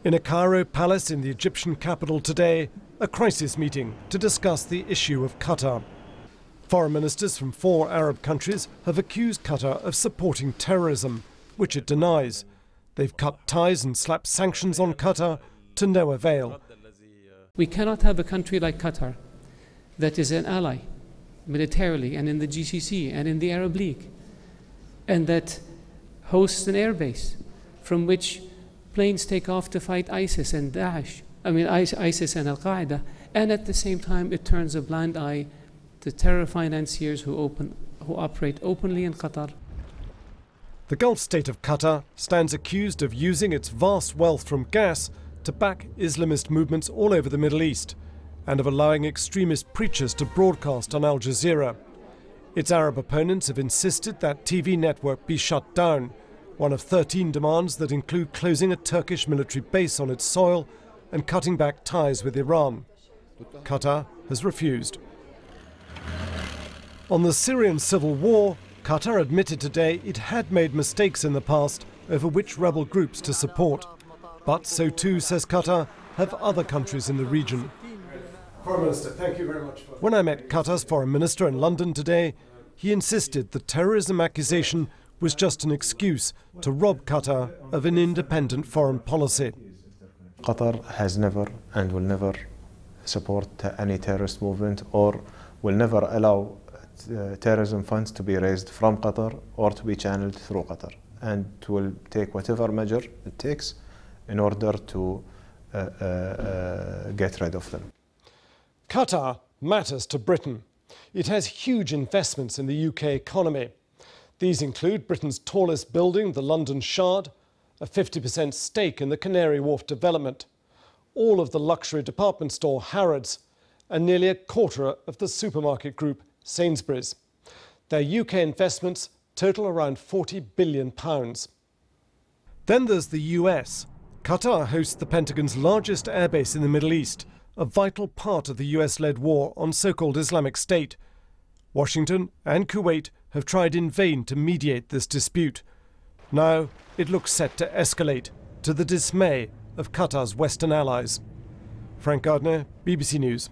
In a Cairo palace in the Egyptian capital today, a crisis meeting to discuss the issue of Qatar. Foreign ministers from 4 Arab countries have accused Qatar of supporting terrorism, which it denies. They've cut ties and slapped sanctions on Qatar to no avail. We cannot have a country like Qatar that is an ally militarily and in the GCC and in the Arab League, and that hosts an airbase from which planes take off to fight ISIS and Daesh, ISIS and Al-Qaeda, and at the same time it turns a blind eye to terror financiers who operate openly in Qatar. The Gulf state of Qatar stands accused of using its vast wealth from gas to back Islamist movements all over the Middle East and of allowing extremist preachers to broadcast on Al Jazeera. Its Arab opponents have insisted that TV network be shut down, one of 13 demands that include closing a Turkish military base on its soil and cutting back ties with Iran. Qatar has refused. On the Syrian civil war, Qatar admitted today it had made mistakes in the past over which rebel groups to support. But so too, says Qatar, have other countries in the region. Foreign Minister, thank you very much. When I met Qatar's Foreign Minister in London today, he insisted the terrorism accusation was just an excuse to rob Qatar of an independent foreign policy. Qatar has never and will never support any terrorist movement or will never allow terrorism funds to be raised from Qatar or to be channeled through Qatar, and will take whatever measure it takes in order to get rid of them. Qatar matters to Britain. It has huge investments in the UK economy. These include Britain's tallest building, the London Shard, a 50% stake in the Canary Wharf development, all of the luxury department store Harrods, and nearly a quarter of the supermarket group Sainsbury's. Their UK investments total around £40 billion. Then there's the US. Qatar hosts the Pentagon's largest airbase in the Middle East, a vital part of the US-led war on so-called Islamic State. Washington and Kuwait have tried in vain to mediate this dispute. Now it looks set to escalate, to the dismay of Qatar's Western allies. Frank Gardner, BBC News.